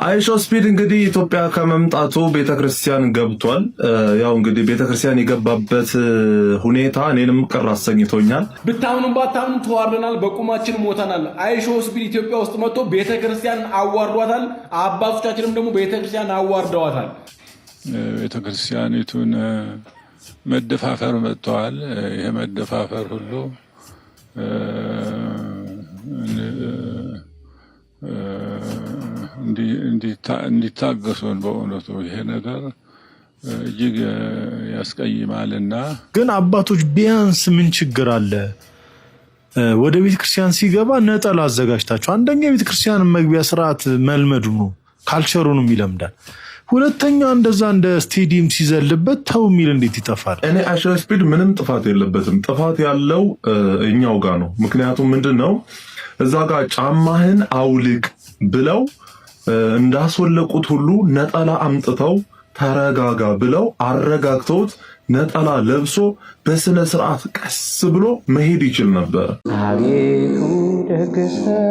አይሾ ስፒድ እንግዲህ ኢትዮጵያ ከመምጣቱ ቤተክርስቲያን ገብቷል። ያው እንግዲህ ቤተክርስቲያን የገባበት ሁኔታ እኔንም ቅር አሰኝቶኛል። ብታምኑም ባታምኑ ተዋርደናል፣ በቁማችን ሞተናል። አይሾ ስፒድ ኢትዮጵያ ውስጥ መጥቶ ቤተክርስቲያን አዋርዷታል። አባቶቻችንም ደግሞ ቤተክርስቲያን አዋርደዋታል። ቤተክርስቲያኒቱን መደፋፈር መጥተዋል። ይሄ መደፋፈር ሁሉ እንዲታገሱን በእውነቱ ይሄ ነገር እጅግ ያስቀይማልና። ግን አባቶች ቢያንስ ምን ችግር አለ? ወደ ቤተክርስቲያን ሲገባ ነጠላ አዘጋጅታችሁ፣ አንደኛ የቤተክርስቲያን መግቢያ ስርዓት መልመዱ ነው፣ ካልቸሩንም ይለምዳል። ሁለተኛ እንደዛ እንደ ስቴዲየም ሲዘልበት ተው የሚል እንዴት ይጠፋል? እኔ አይሾ ስፒድ ምንም ጥፋት የለበትም። ጥፋት ያለው እኛው ጋር ነው። ምክንያቱም ምንድነው እዛ ጋር ጫማህን አውልቅ ብለው እንዳስወለቁት ሁሉ ነጠላ አምጥተው ተረጋጋ ብለው አረጋግተውት ነጠላ ለብሶ በስነ ስርዓት ቀስ ብሎ መሄድ ይችል ነበር። አቤቱ ደግሰው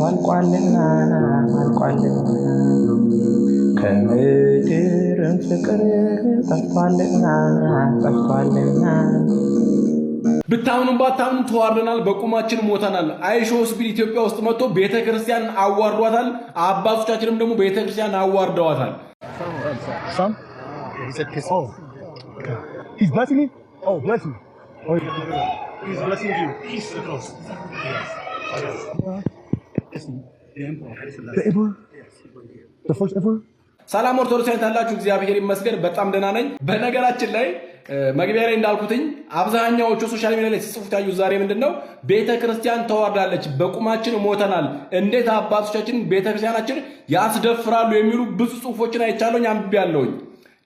አልቋልና ከምድርም ፍቅር ጠፍቷልና ብታምኑም ባታምኑ ተዋርደናል፣ በቁማችን ሞተናል። አይሾ ስፒድ ኢትዮጵያ ውስጥ መጥቶ ቤተክርስቲያን አዋርዷታል። አባቶቻችንም ደግሞ ቤተክርስቲያን አዋርደዋታል። ሰላም ኦርቶዶክሳውያን ታላችሁ፣ እግዚአብሔር ይመስገን በጣም ደህና ነኝ። በነገራችን ላይ መግቢያ ላይ እንዳልኩትኝ አብዛኛዎቹ ሶሻል ሚዲያ ላይ ሲጽፉት ያዩ ዛሬ ምንድነው ቤተክርስቲያን ተዋርዳለች፣ በቁማችን ሞተናል፣ እንዴት አባቶቻችን ቤተክርስቲያናችን ያስደፍራሉ የሚሉ ብዙ ጽሁፎችን አይቻለሁኝ፣ አንብቤያለሁኝ።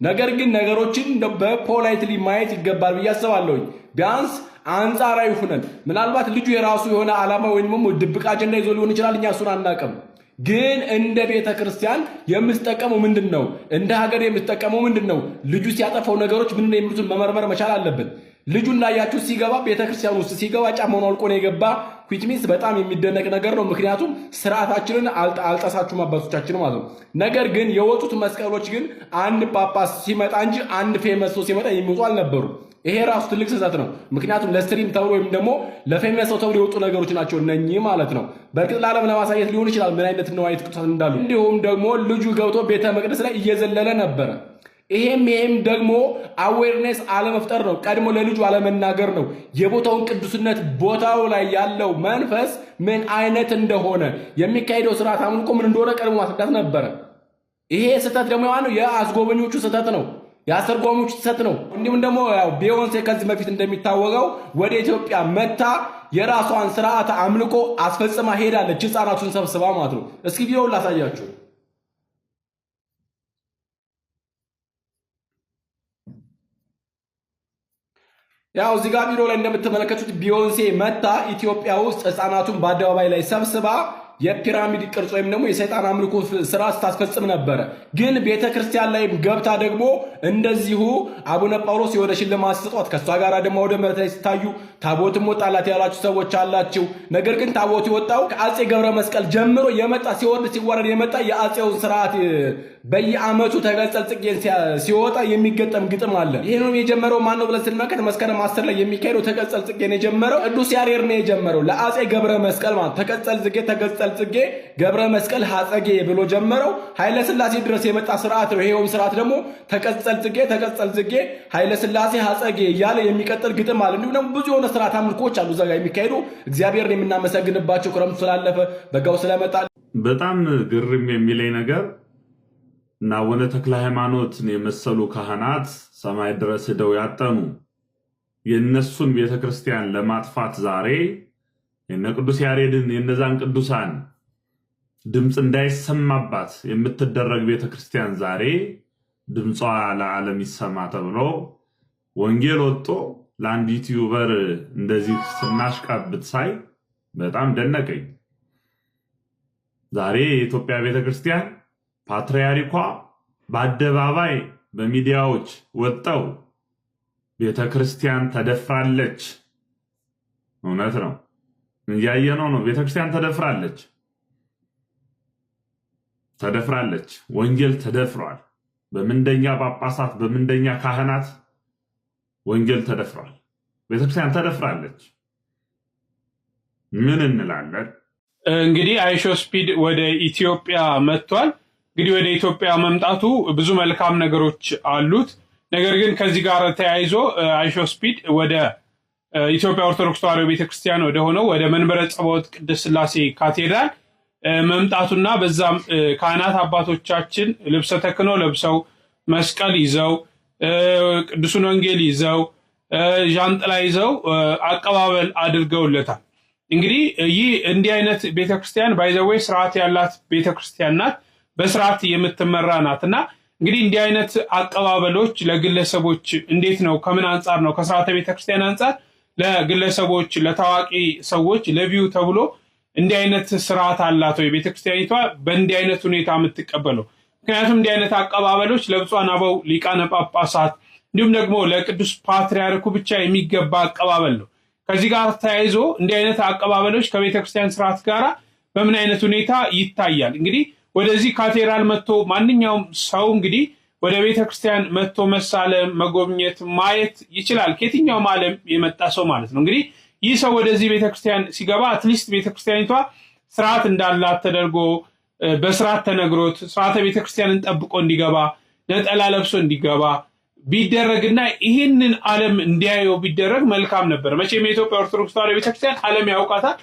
ነገር ግን ነገሮችን በፖላይትሊ ማየት ይገባል ብዬ አስባለሁኝ። ቢያንስ አንጻራዊ ሁነን ምናልባት ልጁ የራሱ የሆነ ዓላማ ወይም ድብቅ አጀንዳ ይዞ ሊሆን ይችላል፣ እኛ እሱን አናውቅም። ግን እንደ ቤተክርስቲያን የምትጠቀመው ምንድነው? እንደ ሀገር የምትጠቀመው ምንድነው? ልጁ ሲያጠፋው ነገሮች ምንድነው የሚሉትን መመርመር መቻል አለብን። ልጁን ላያችሁ ሲገባ ቤተክርስቲያን ውስጥ ሲገባ ጫማውን አውልቆ ነው የገባ። which means በጣም የሚደነቅ ነገር ነው። ምክንያቱም ስርዓታችንን አልጠሳችሁም አባቶቻችን ማለት ነው። ነገር ግን የወጡት መስቀሎች ግን አንድ ጳጳስ ሲመጣ እንጂ አንድ ፌመስ ሰው ሲመጣ የሚወጡ አልነበሩ። ይሄ ራሱ ትልቅ ስህተት ነው። ምክንያቱም ለስትሪም ተብሎ ወይም ደግሞ ለፌመስ ሰው ተብሎ የወጡ ነገሮች ናቸው እነኚህ ማለት ነው። በእርግጥ ለዓለም ለማሳየት ሊሆን ይችላል ምን አይነት ነው አይነት ቅዱሳን እንዳሉ። እንዲሁም ደግሞ ልጁ ገብቶ ቤተ መቅደስ ላይ እየዘለለ ነበረ። ይሄም ደግሞ አዌርነስ አለመፍጠር ነው። ቀድሞ ለልጁ አለመናገር ነው። የቦታውን ቅዱስነት ቦታው ላይ ያለው መንፈስ ምን አይነት እንደሆነ የሚካሄደው ስርዓት አምልኮ ምን እንደሆነ ቀድሞ ማስረዳት ነበረ። ይሄ ስህተት ደግሞ ያለው የአስጎበኞቹ ስህተት ነው። ያሰርጓሙች ስህተት ነው። እንዲሁም ደግሞ ያው ቢዮንሴ ከዚህ በፊት እንደሚታወቀው ወደ ኢትዮጵያ መታ የራሷን ስርዓት አምልኮ አስፈጽማ ሄዳለች፣ ህፃናቱን ሰብስባ ማለት ነው። እስኪ ቪዲዮውን ላሳያችሁ። ያው እዚህ ጋር ቪዲዮ ላይ እንደምትመለከቱት ቢዮንሴ መታ ኢትዮጵያ ውስጥ ህፃናቱን በአደባባይ ላይ ሰብስባ የፒራሚድ ቅርጽ ወይም ደግሞ የሰይጣን አምልኮ ስራ ስታስፈጽም ነበር። ግን ቤተክርስቲያን ላይ ገብታ ደግሞ እንደዚሁ አቡነ ጳውሎስ የወደ ሽልማት ስጧት፣ ከሷ ጋር ደግሞ ወደ መሬት ላይ ሲታዩ ታቦትም ወጣላት ያላችሁ ሰዎች አላችሁ። ነገር ግን ታቦት የወጣው ከአጼ ገብረ መስቀል ጀምሮ የመጣ ሲወርድ ሲዋረድ የመጣ የአጼውን ስርዓት በየአመቱ ተገጸል ጽጌን ሲወጣ የሚገጠም ግጥም አለ። ይሄንም የጀመረው ማን ነው ብለን ስንመለከት መስከረም 10 ላይ የሚካሄደው ተገጸል ጽጌን የጀመረው ቅዱስ ያሬድ ነው የጀመረው። ለአጼ ገብረ መስቀል ማለት ተገጸል ጽጌ ገብረ መስቀል ሐጸጌ ብሎ ጀመረው። ኃይለ ሥላሴ ድረስ የመጣ ስርዓት ነው። ይሄውም ስርዓት ደግሞ ተቀጸል ጽጌ ኃይለ ሥላሴ ሐጸጌ እያለ የሚቀጥል ግጥም አለ። እንዲሁም ደግሞ ብዙ የሆነ ስርዓት አምልኮች አሉ እዛ ጋር የሚካሄዱ እግዚአብሔርን የምናመሰግንባቸው ክረምቱ ስላለፈ በጋው ስለመጣ። በጣም ግርም የሚለኝ ነገር እና አቡነ ተክለ ሃይማኖትን የመሰሉ ካህናት ሰማይ ድረስ ሄደው ያጠኑ የነሱን ቤተክርስቲያን ለማጥፋት ዛሬ የነ ቅዱስ ያሬድን የነዛን ቅዱሳን ድምጽ እንዳይሰማባት የምትደረግ ቤተክርስቲያን ዛሬ ድምጿ ለዓለም ይሰማ ተብሎ ወንጌል ወጥቶ ለአንድ ዩቲዩበር እንደዚህ ስናሽቃብት ሳይ በጣም ደነቀኝ። ዛሬ የኢትዮጵያ ቤተክርስቲያን ፓትርያርኳ በአደባባይ በሚዲያዎች ወጣው ቤተክርስቲያን ተደፍራለች። እውነት ነው፣ እያየነው ነው። ቤተክርስቲያን ተደፍራለች። ተደፍራለች። ወንጌል ተደፍሯል። በምንደኛ ጳጳሳት፣ በምንደኛ ካህናት ወንጌል ተደፍሯል። ቤተክርስቲያን ተደፍራለች። ምን እንላለን? እንግዲህ አይሾስፒድ ወደ ኢትዮጵያ መጥቷል። እንግዲህ ወደ ኢትዮጵያ መምጣቱ ብዙ መልካም ነገሮች አሉት። ነገር ግን ከዚህ ጋር ተያይዞ አይሾስፒድ ወደ ኢትዮጵያ ኦርቶዶክስ ተዋሕዶ ቤተክርስቲያን ወደ ሆነው ወደ መንበረ ጸባዖት ቅድስት ሥላሴ ካቴድራል መምጣቱና በዛም ካህናት አባቶቻችን ልብሰ ተክህኖ ለብሰው መስቀል ይዘው ቅዱሱን ወንጌል ይዘው ዣንጥላ ይዘው አቀባበል አድርገውለታል። እንግዲህ ይህ እንዲህ አይነት ቤተክርስቲያን ባይዘዌ ስርዓት ያላት ቤተክርስቲያን ናት፣ በስርዓት የምትመራ ናትና እንግዲህ እንዲህ አይነት አቀባበሎች ለግለሰቦች እንዴት ነው? ከምን አንጻር ነው? ከስርዓተ ቤተክርስቲያን አንጻር ለግለሰቦች፣ ለታዋቂ ሰዎች ለቪው ተብሎ እንዲህ አይነት ስርዓት አላት ወይ ቤተክርስቲያኒቷ በእንዲህ አይነት ሁኔታ የምትቀበለው? ምክንያቱም እንዲህ አይነት አቀባበሎች ለብፁዓን አበው ሊቃነ ጳጳሳት እንዲሁም ደግሞ ለቅዱስ ፓትርያርኩ ብቻ የሚገባ አቀባበል ነው። ከዚህ ጋር ተያይዞ እንዲህ አይነት አቀባበሎች ከቤተክርስቲያን ስርዓት ጋር በምን አይነት ሁኔታ ይታያል? እንግዲህ ወደዚህ ካቴድራል መጥቶ ማንኛውም ሰው እንግዲህ ወደ ቤተክርስቲያን መጥቶ መሳለም፣ መጎብኘት፣ ማየት ይችላል። ከየትኛውም ዓለም የመጣ ሰው ማለት ነው። እንግዲህ ይህ ሰው ወደዚህ ቤተክርስቲያን ሲገባ አትሊስት ቤተክርስቲያኒቷ ስርዓት እንዳላት ተደርጎ በስርዓት ተነግሮት ስርዓተ ቤተክርስቲያንን ጠብቆ እንዲገባ ነጠላ ለብሶ እንዲገባ ቢደረግና ይህንን ዓለም እንዲያየው ቢደረግ መልካም ነበር። መቼም የኢትዮጵያ ኦርቶዶክስ ተዋሕዶ ቤተክርስቲያን ዓለም ያውቃታል።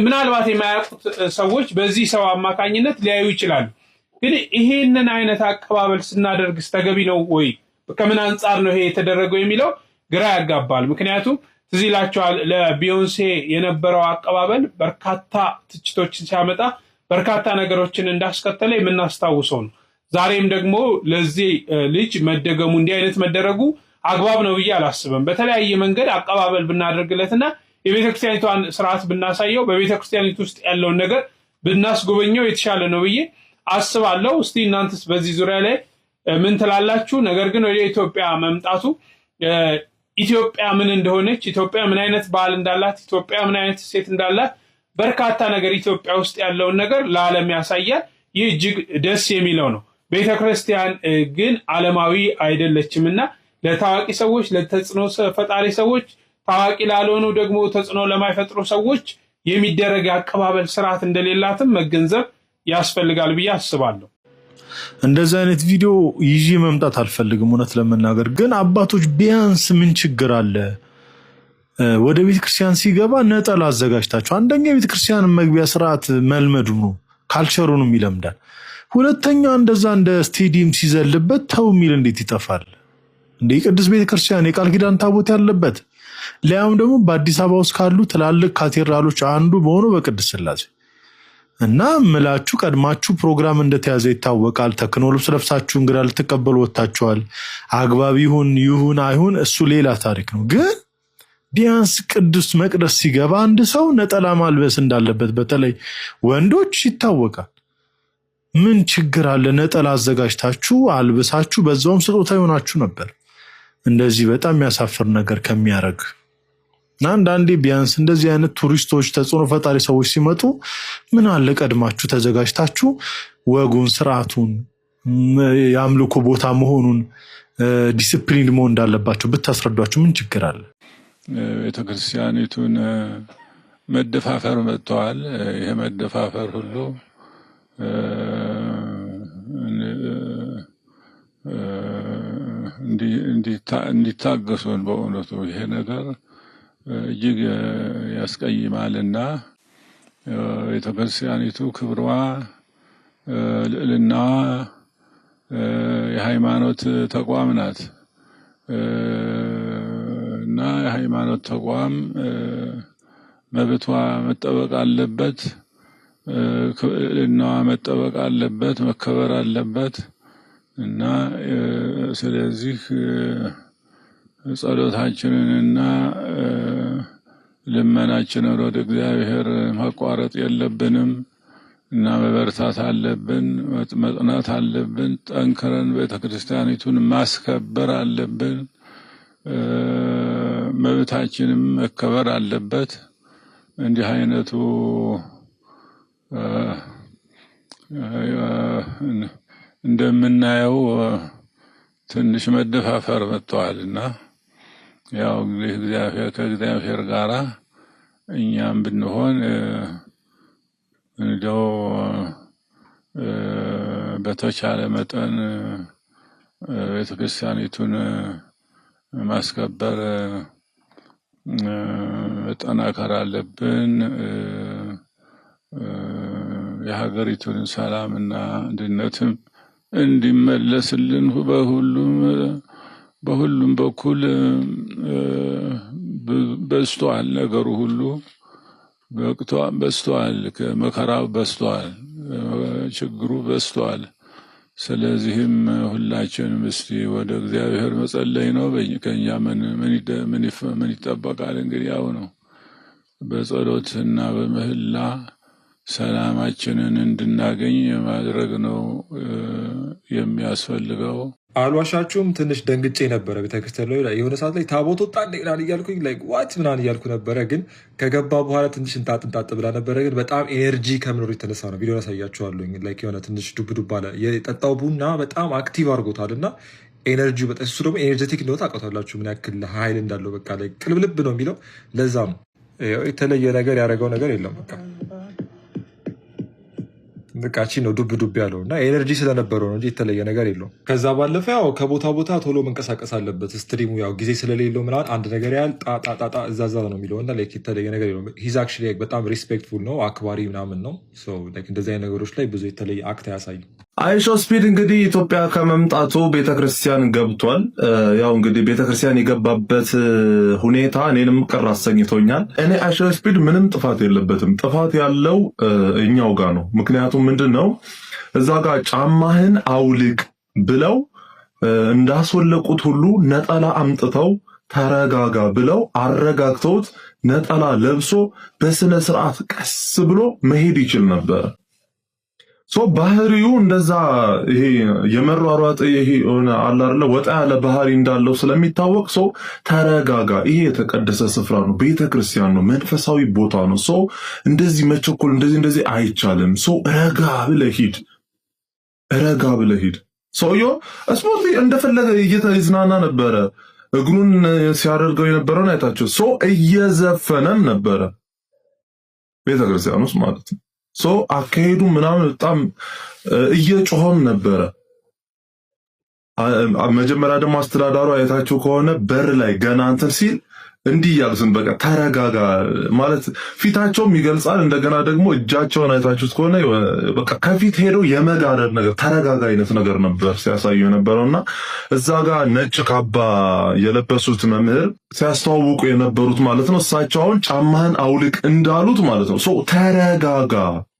ምናልባት የማያውቁት ሰዎች በዚህ ሰው አማካኝነት ሊያዩ ይችላሉ። ግን ይሄንን አይነት አቀባበል ስናደርግ ተገቢ ነው ወይ? ከምን አንጻር ነው ይሄ የተደረገው የሚለው ግራ ያጋባል። ምክንያቱም ትዝ ይላችኋል ለቢዮንሴ የነበረው አቀባበል በርካታ ትችቶችን ሲያመጣ በርካታ ነገሮችን እንዳስከተለ የምናስታውሰው ነው። ዛሬም ደግሞ ለዚህ ልጅ መደገሙ እንዲህ አይነት መደረጉ አግባብ ነው ብዬ አላስብም። በተለያየ መንገድ አቀባበል ብናደርግለትና የቤተክርስቲያኒቷን ስርዓት ብናሳየው በቤተክርስቲያኒቱ ውስጥ ያለውን ነገር ብናስጎበኘው የተሻለ ነው ብዬ አስባለሁ። እስቲ እናንተስ በዚህ ዙሪያ ላይ ምን ትላላችሁ? ነገር ግን ወደ ኢትዮጵያ መምጣቱ ኢትዮጵያ ምን እንደሆነች፣ ኢትዮጵያ ምን አይነት ባህል እንዳላት፣ ኢትዮጵያ ምን አይነት ሴት እንዳላት በርካታ ነገር ኢትዮጵያ ውስጥ ያለውን ነገር ለዓለም ያሳያል። ይህ እጅግ ደስ የሚለው ነው። ቤተክርስቲያን ግን ዓለማዊ አይደለችምና ለታዋቂ ሰዎች፣ ለተጽዕኖ ፈጣሪ ሰዎች፣ ታዋቂ ላልሆኑ ደግሞ ተጽዕኖ ለማይፈጥሩ ሰዎች የሚደረግ አቀባበል ስርዓት እንደሌላትም መገንዘብ ያስፈልጋል ብዬ አስባለሁ። እንደዚህ አይነት ቪዲዮ ይዤ መምጣት አልፈልግም እውነት ለመናገር ግን አባቶች ቢያንስ ምን ችግር አለ? ወደ ቤተክርስቲያን ሲገባ ነጠላ አዘጋጅታችሁ፣ አንደኛ የቤተክርስቲያን መግቢያ ስርዓት መልመዱ ነው፣ ካልቸሩንም ይለምዳል። ሁለተኛ እንደዛ እንደ ስቴዲየም ሲዘልበት ተው የሚል እንዴት ይጠፋል እንዴ? ቅዱስ ቤተክርስቲያን የቃል ኪዳን ታቦት ያለበት ሊያም ደግሞ በአዲስ አበባ ውስጥ ካሉ ትላልቅ ካቴድራሎች አንዱ በሆነው በቅድስት ሥላሴ እና ምላችሁ ቀድማችሁ ፕሮግራም እንደተያዘ ይታወቃል። ተክህኖ ልብስ ለብሳችሁ እንግዳ ልትቀበሉ ወጥታችኋል። አግባብ ይሁን አይሁን እሱ ሌላ ታሪክ ነው። ግን ቢያንስ ቅዱስ መቅደስ ሲገባ አንድ ሰው ነጠላ ማልበስ እንዳለበት በተለይ ወንዶች ይታወቃል። ምን ችግር አለ? ነጠላ አዘጋጅታችሁ አልብሳችሁ በዛውም ስጦታ ይሆናችሁ ነበር። እንደዚህ በጣም የሚያሳፍር ነገር ከሚያደርግ አንዳንዴ ቢያንስ እንደዚህ አይነት ቱሪስቶች፣ ተጽዕኖ ፈጣሪ ሰዎች ሲመጡ ምን አለ ቀድማችሁ ተዘጋጅታችሁ ወጉን፣ ስርዓቱን፣ የአምልኮ ቦታ መሆኑን ዲስፕሊን መሆን እንዳለባቸው ብታስረዷቸው ምን ችግር አለ? ቤተክርስቲያኒቱን መደፋፈር መጥተዋል። ይሄ መደፋፈር ሁሉ እንዲታገሱን በእውነቱ ይሄ ነገር እጅግ ያስቀይማልና ቤተክርስቲያኒቱ ክብሯ፣ ልዕልናዋ የሃይማኖት ተቋም ናት እና የሃይማኖት ተቋም መብቷ መጠበቅ አለበት፣ ልዕልናዋ መጠበቅ አለበት፣ መከበር አለበት እና ስለዚህ ጸሎታችንንና ልመናችንን ወደ እግዚአብሔር ማቋረጥ የለብንም እና መበርታት አለብን፣ መጽናት አለብን። ጠንክረን ቤተክርስቲያኒቱን ማስከበር አለብን። መብታችንም መከበር አለበት። እንዲህ አይነቱ እንደምናየው ትንሽ መደፋፈር መጥቷልና ያው እንግዲህ ከእግዚአብሔር ጋራ እኛም ብንሆን እንደው በተቻለ መጠን ቤተክርስቲያኒቱን ማስከበር መጠናከር አለብን። የሀገሪቱን ሰላምና አንድነትም እንዲመለስልን በሁሉም በኩል በዝቷል። ነገሩ ሁሉ በዝቷል። መከራው በዝቷል። ችግሩ በዝቷል። ስለዚህም ሁላችንም እስቲ ወደ እግዚአብሔር መጸለይ ነው። ከኛ ምን ይጠበቃል? እንግዲህ ያው ነው በጸሎትና በምህላ ሰላማችንን እንድናገኝ ማድረግ ነው የሚያስፈልገው። አልዋሻችሁም፣ ትንሽ ደንግጬ ነበረ። ቤተክርስቲያን ላይ የሆነ ሰዓት ላይ ታቦት ወጣ እንደገና እያልኩኝ ዋት ምናምን እያልኩ ነበረ። ግን ከገባ በኋላ ትንሽ እንጣጥ ብላ ነበረ። ግን በጣም ኤነርጂ ከምኖሩ የተነሳ ነው። ቪዲዮ ያሳያችኋለሁ። የሆነ ትንሽ ዱብ አለ። የጠጣው ቡና በጣም አክቲቭ አድርጎታል እና ኤነርጂ በጣም እሱ ደግሞ ኤነርጀቲክ እንደሆነ ታውቃታላችሁ፣ ምን ያክል ኃይል እንዳለው። በቃ ላይ ቅልብልብ ነው የሚለው። ለዛ ነው የተለየ ነገር ያደረገው ነገር የለም። በቃ ነው ዱብ ያለው እና ኤነርጂ ስለነበረው ነው እንጂ የተለየ ነገር የለውም። ከዛ ባለፈ ያው ከቦታ ቦታ ቶሎ መንቀሳቀስ አለበት። ስትሪሙ ያው ጊዜ ስለሌለው ምናምን አንድ ነገር ያህል ጣጣጣ እዛዛ ነው የሚለው እና የተለየ ነገር የለውም። ሂዝ አክቹዋሊ በጣም ሪስፔክትፉል ነው፣ አክባሪ ምናምን ነው። እንደዚህ አይነት ነገሮች ላይ ብዙ የተለየ አክት አያሳይም። አይሾስፒድ እንግዲህ ኢትዮጵያ ከመምጣቱ ቤተክርስቲያን ገብቷል። ያው እንግዲህ ቤተክርስቲያን የገባበት ሁኔታ እኔንም ቅር አሰኝቶኛል። እኔ አይሾስፒድ ምንም ጥፋት የለበትም። ጥፋት ያለው እኛው ጋር ነው። ምክንያቱም ምንድነው እዛ ጋር ጫማህን አውልቅ ብለው እንዳስወለቁት ሁሉ ነጠላ አምጥተው ተረጋጋ ብለው አረጋግተውት ነጠላ ለብሶ በስነ ስርዓት ቀስ ብሎ መሄድ ይችል ነበር። ባህሪው እንደዛ ይሄ የመሯሯጥ ይሄ አለ አይደለ ወጣ ያለ ባህሪ እንዳለው ስለሚታወቅ ተረጋጋ። ይሄ የተቀደሰ ስፍራ ነው፣ ቤተክርስቲያን ነው፣ መንፈሳዊ ቦታ ነው። እንደዚህ መቸኮል እንደዚህ አይቻልም። ረጋ ብለህ ሂድ፣ ረጋ ብለህ ሂድ። ሰውየው ስፖርት እንደፈለገ እየተዝናና ነበረ። እግሩን ሲያደርገው የነበረውን አይታችሁ እየዘፈነም ነበረ ቤተክርስቲያን ውስጥ ማለት ነው። አካሄዱ ምናምን በጣም እየጮኸም ነበረ። መጀመሪያ ደግሞ አስተዳዳሩ አይታችሁ ከሆነ በር ላይ ገና እንትን ሲል እንዲህ ያልስን በቃ ተረጋጋ ማለት ፊታቸውም ይገልጻል። እንደገና ደግሞ እጃቸውን አይታችሁት ከሆነ በቃ ከፊት ሄዶ የመጋረድ ነገር ተረጋጋ አይነት ነገር ነበር ሲያሳዩ የነበረውና እዛ ጋር ነጭ ካባ የለበሱት መምህር ሲያስተዋውቁ የነበሩት ማለት ነው። እሳቸው አሁን ጫማህን አውልቅ እንዳሉት ማለት ነው።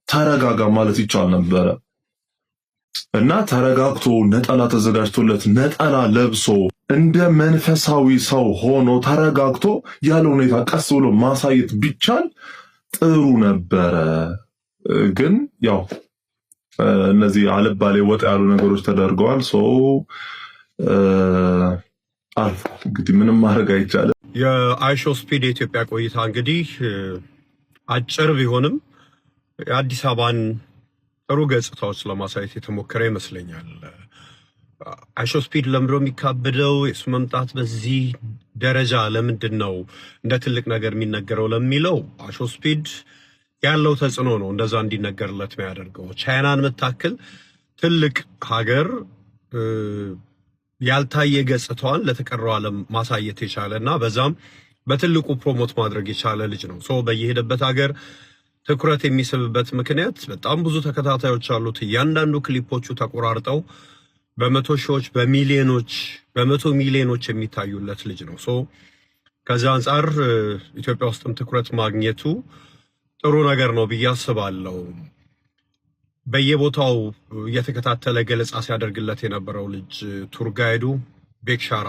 ተረጋጋ ማለት ይቻል ነበረ እና ተረጋግቶ ነጠላ ተዘጋጅቶለት ነጠላ ለብሶ እንደ መንፈሳዊ ሰው ሆኖ ተረጋግቶ ያለ ሁኔታ ቀስ ብሎ ማሳየት ቢቻል ጥሩ ነበረ። ግን ያው እነዚህ አልባሌ ወጣ ያሉ ነገሮች ተደርገዋል። እንግዲህ ምንም ማድረግ አይቻልም። የአይሾስፒድ የኢትዮጵያ ቆይታ እንግዲህ አጭር ቢሆንም የአዲስ አበባን ጥሩ ገጽታዎች ለማሳየት የተሞከረ ይመስለኛል። አይሾስፒድ ለምንድነው የሚካበደው? የሱ መምጣት በዚህ ደረጃ ለምንድን ነው እንደ ትልቅ ነገር የሚነገረው ለሚለው አይሾስፒድ ያለው ተጽዕኖ ነው እንደዛ እንዲነገርለት የሚያደርገው። ቻይናን የምታክል ትልቅ ሀገር ያልታየ ገጽታዋን ለተቀረው ዓለም ማሳየት የቻለ እና በዛም በትልቁ ፕሮሞት ማድረግ የቻለ ልጅ ነው። በየሄደበት ሀገር ትኩረት የሚስብበት ምክንያት በጣም ብዙ ተከታታዮች አሉት። እያንዳንዱ ክሊፖቹ ተቆራርጠው በመቶ ሺዎች በመቶ ሚሊዮኖች የሚታዩለት ልጅ ነው። ከዛ አንጻር ኢትዮጵያ ውስጥም ትኩረት ማግኘቱ ጥሩ ነገር ነው ብዬ አስባለሁ። በየቦታው እየተከታተለ ገለጻ ሲያደርግለት የነበረው ልጅ ቱር ጋይዱ ቤክሻራ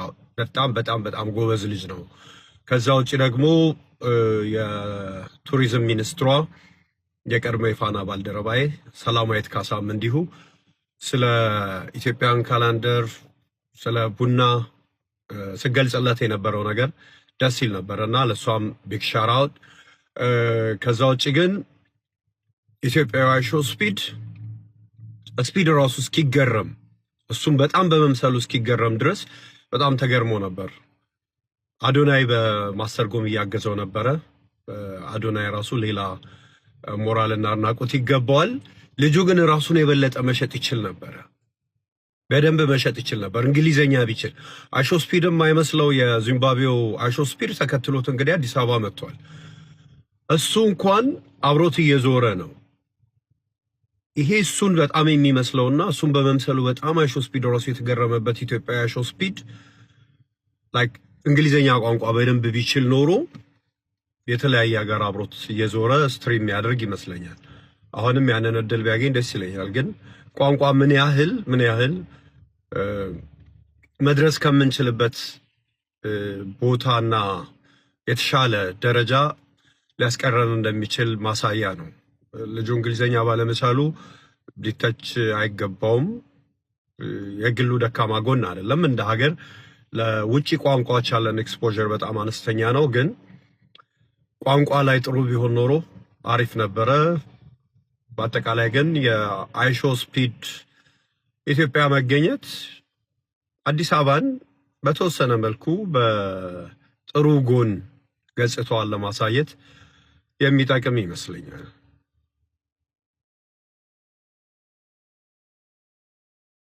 በጣም ጎበዝ ልጅ ነው። ከዛ ውጭ ደግሞ የቱሪዝም ሚኒስትሯ የቀድሞ የፋና ባልደረባዬ ሰላማዊት ካሳም እንዲሁ ስለ ኢትዮጵያን ካላንደር ስለ ቡና ስገልጽለት የነበረው ነገር ደስ ይል ነበር እና ለእሷም ቢግ ሻት አውት። ከዛ ውጭ ግን ኢትዮጵያዊ አይሾስፒድ ስፒድ ራሱ እስኪገረም እሱም በጣም በመምሰሉ እስኪገረም ድረስ በጣም ተገርሞ ነበር። አዶናይ በማስተርጎም እያገዘው ነበረ። አዶናይ ራሱ ሌላ ሞራልና አድናቆት ይገባዋል። ልጁ ግን ራሱን የበለጠ መሸጥ ይችል ነበረ፣ በደንብ መሸጥ ይችል ነበር እንግሊዘኛ ቢችል። አይሾ ስፒድም አይመስለው የዚምባብዌው አይሾ ስፒድ ተከትሎት እንግዲህ አዲስ አበባ መጥቷል። እሱ እንኳን አብሮት እየዞረ ነው። ይሄ እሱን በጣም የሚመስለውና እሱን በመምሰሉ በጣም አይሾ ስፒድ ራሱ የተገረመበት ኢትዮጵያ አይሾ ስፒድ ላይክ እንግሊዘኛ ቋንቋ በደንብ ቢችል ኖሮ የተለያየ ሀገር አብሮት እየዞረ ስትሪም ያደርግ ይመስለኛል። አሁንም ያንን እድል ቢያገኝ ደስ ይለኛል። ግን ቋንቋ ምን ያህል መድረስ ከምንችልበት ቦታና የተሻለ ደረጃ ሊያስቀረን እንደሚችል ማሳያ ነው። ልጁ እንግሊዘኛ ባለመቻሉ ሊተች አይገባውም። የግሉ ደካማ ጎን አይደለም። እንደ ሀገር ለውጭ ቋንቋዎች ያለን ኤክስፖዠር በጣም አነስተኛ ነው። ግን ቋንቋ ላይ ጥሩ ቢሆን ኖሮ አሪፍ ነበረ። በአጠቃላይ ግን የአይሾ ስፒድ ኢትዮጵያ መገኘት አዲስ አበባን በተወሰነ መልኩ በጥሩ ጎን ገጽታዋን ለማሳየት የሚጠቅም ይመስለኛል።